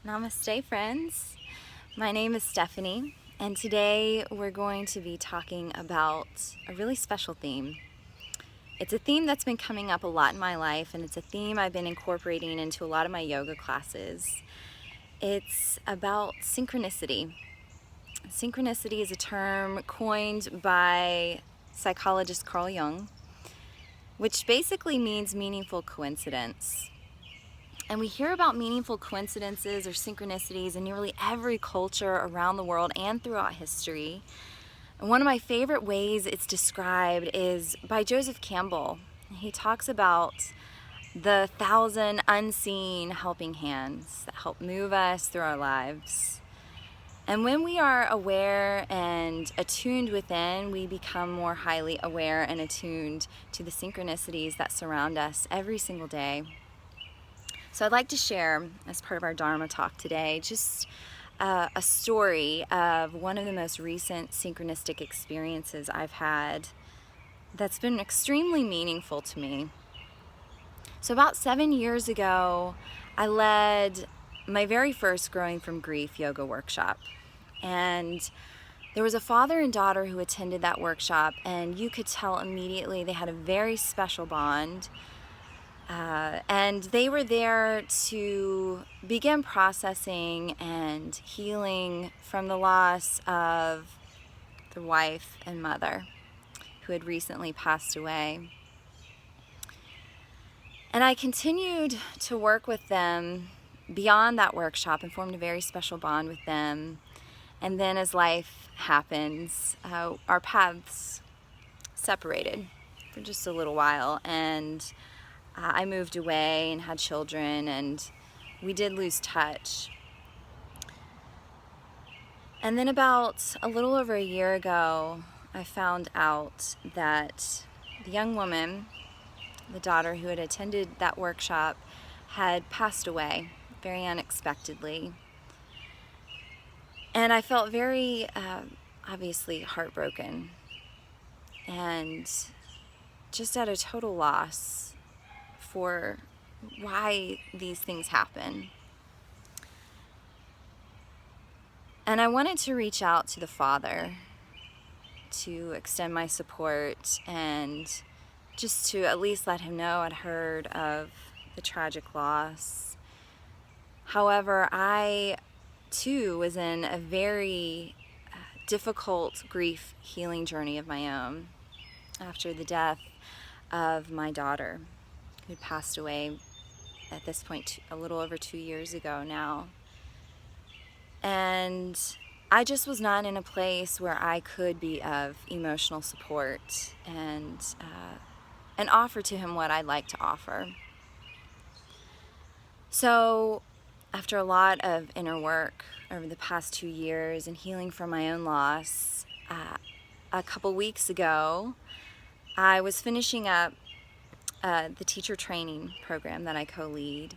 Namaste, friends. My name is Stephanie, and today we're going to be talking about a really special theme. It's a theme that's been coming up a lot in my life, and it's a theme I've been incorporating into a lot of my yoga classes. It's about synchronicity. Synchronicity is a term coined by psychologist Carl Jung, which basically means meaningful coincidence. And we hear about meaningful coincidences or synchronicities in nearly every culture around the world and throughout history. And one of my favorite ways it's described is by Joseph Campbell. He talks about the 1,000 unseen helping hands that help move us through our lives. And when we are aware and attuned within, we become more highly aware and attuned to the synchronicities that surround us every single day. So I'd like to share, as part of our Dharma talk today, just a story of one of the most recent synchronistic experiences I've had that's been extremely meaningful to me. So about 7 years ago, I led my very first Growing from Grief yoga workshop. And there was a father and daughter who attended that workshop, and you could tell immediately they had a very special bond. And they were there to begin processing and healing from the loss of the wife and mother who had recently passed away. And I continued to work with them beyond that workshop and formed a very special bond with them. And then as life happens, our paths separated for just a little while, and I moved away and had children, and we did lose touch. And then about a little over a year ago, I found out that the young woman, the daughter who had attended that workshop, had passed away very unexpectedly. And I felt very, obviously heartbroken and just at a total loss for why these things happen. And I wanted to reach out to the father to extend my support and just to at least let him know I'd heard of the tragic loss. However, I too was in a very difficult grief healing journey of my own after the death of my daughter, who had passed away at this point a little over 2 years ago now. And I just was not in a place where I could be of emotional support and offer to him what I'd like to offer. So after a lot of inner work over the past 2 years and healing from my own loss, a couple weeks ago, I was finishing up the teacher training program that I co-lead,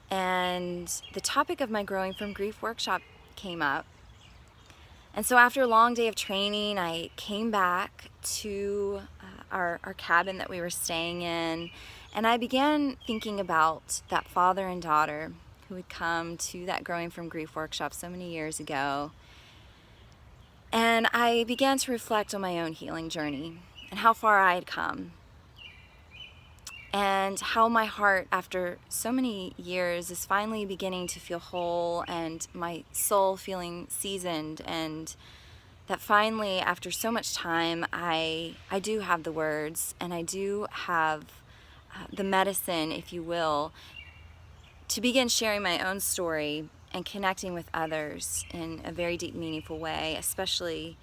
and the topic of my Growing from Grief workshop came up. And so after a long day of training, I came back to our cabin that we were staying in, and I began thinking about that father and daughter who had come to that Growing from Grief workshop so many years ago. And I began to reflect on my own healing journey and how far I had come, and how my heart, after so many years, is finally beginning to feel whole and my soul feeling seasoned, and that finally, after so much time, I do have the words and I do have the medicine, if you will, to begin sharing my own story and connecting with others in a very deep, meaningful way, especially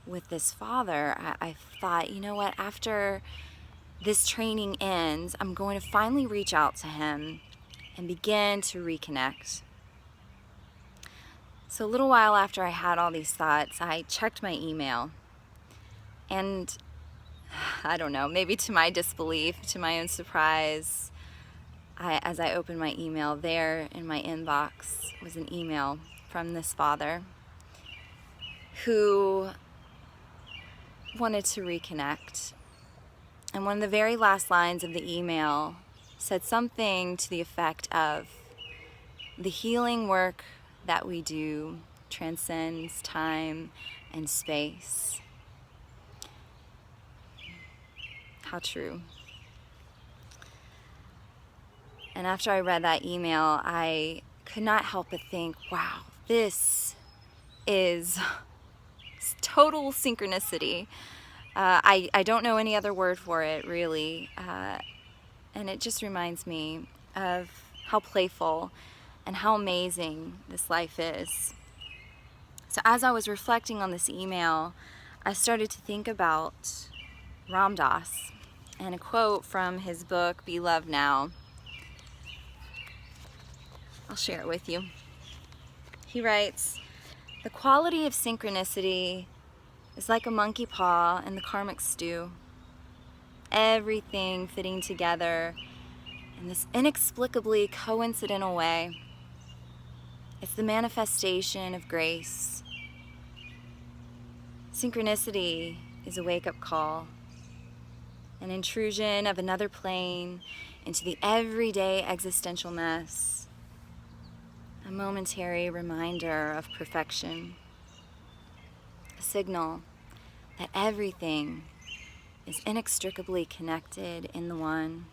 with this father. I thought, you know what, after this training ends, I'm going to finally reach out to him and begin to reconnect. So a little while after I had all these thoughts, I checked my email, and I don't know, maybe to my disbelief, to my own surprise, as I opened my email, there in my inbox was an email from this father who wanted to reconnect. And one of the very last lines of the email said something to the effect of, The healing work that we do transcends time and space. How true. And after I read that email, I could not help but think, wow, this is total synchronicity. I don't know any other word for it, really. And it just reminds me of how playful and how amazing this life is. So as I was reflecting on this email, I started to think about Ram Dass and a quote from his book, Be Loved Now. I'll share it with you. He writes, "The quality of synchronicity is like a monkey paw in the karmic stew. Everything fitting together in this inexplicably coincidental way. It's the manifestation of grace. Synchronicity is a wake-up call, an intrusion of another plane into the everyday existential mess, a momentary reminder of perfection, a signal that everything is inextricably connected in the one."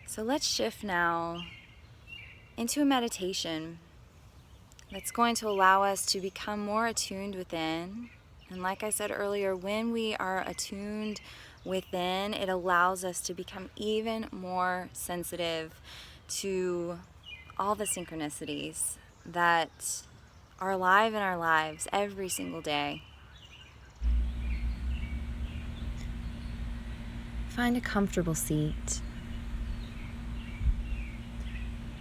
So let's shift now into a meditation that's going to allow us to become more attuned within. And like I said earlier, when we are attuned within, it allows us to become even more sensitive to all the synchronicities that are alive in our lives every single day. Find a comfortable seat.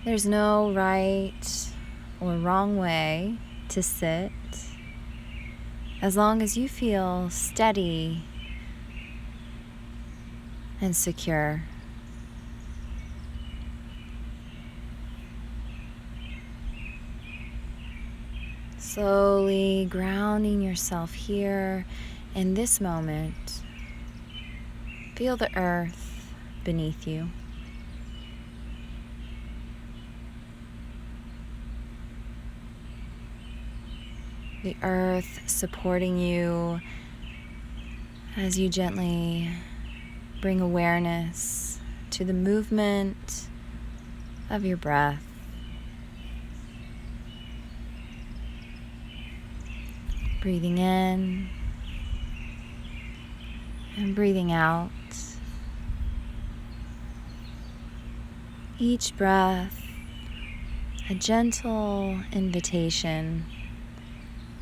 There's no right or wrong way to sit, as long as you feel steady and secure. Slowly grounding yourself here in this moment. Feel the earth beneath you. The earth supporting you as you gently bring awareness to the movement of your breath. Breathing in and breathing out. Each breath a gentle invitation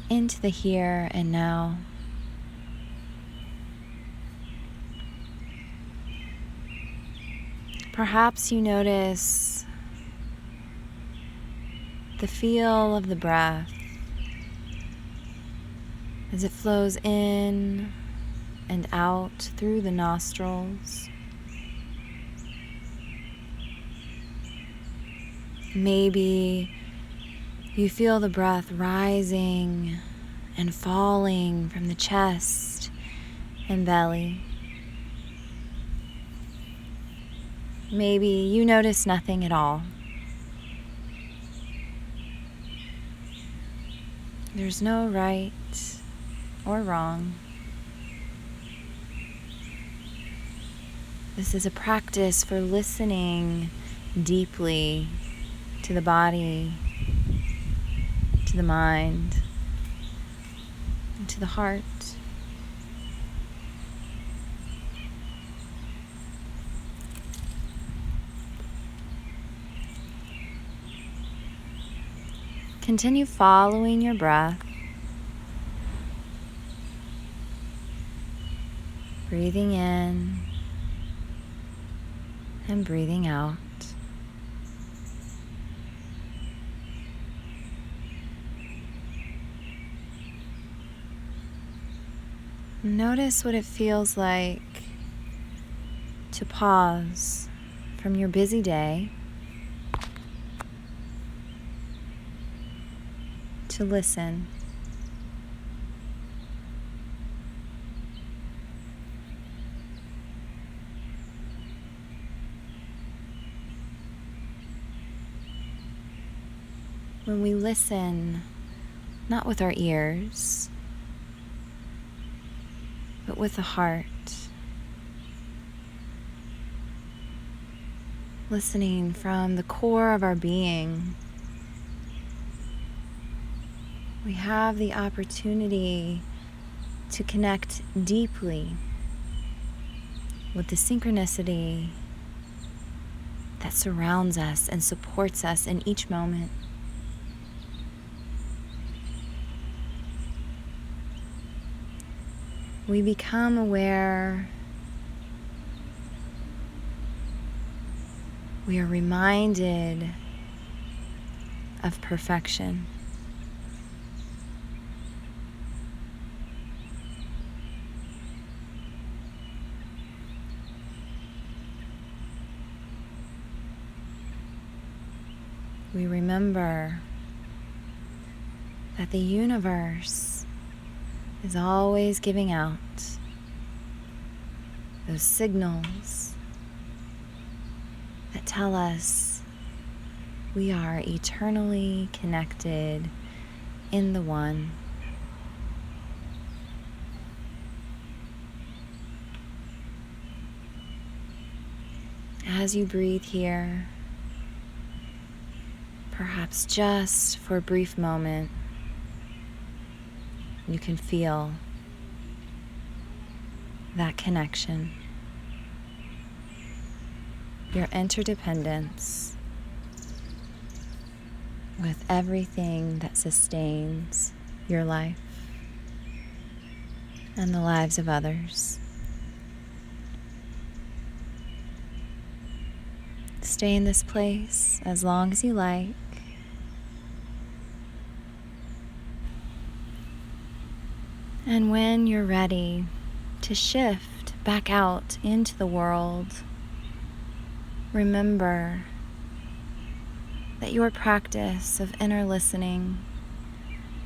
into the here and now. Perhaps you notice the feel of the breath as it flows in and out through the nostrils. Maybe you feel the breath rising and falling from the chest and belly. Maybe you notice nothing at all. There's no right or wrong. This is a practice for listening deeply to the body, to the mind, and to the heart. Continue following your breath, breathing in and breathing out. Notice what it feels like to pause from your busy day to listen. when we listen, not with our ears, but with the heart, listening from the core of our being, we have the opportunity to connect deeply with the synchronicity that surrounds us and supports us in each moment. We become aware. We are reminded of perfection. We remember that the universe is always giving out those signals that tell us we are eternally connected in the One. As you breathe here, perhaps just for a brief moment, you can feel that connection, your interdependence with everything that sustains your life and the lives of others. Stay in this place as long as you like. And when you're ready to shift back out into the world, remember that your practice of inner listening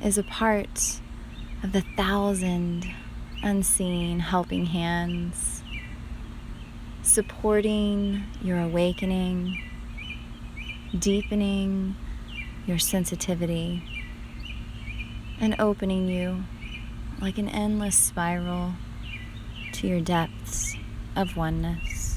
is a part of the 1,000 unseen helping hands, supporting your awakening, deepening your sensitivity, and opening you like an endless spiral to your depths of oneness.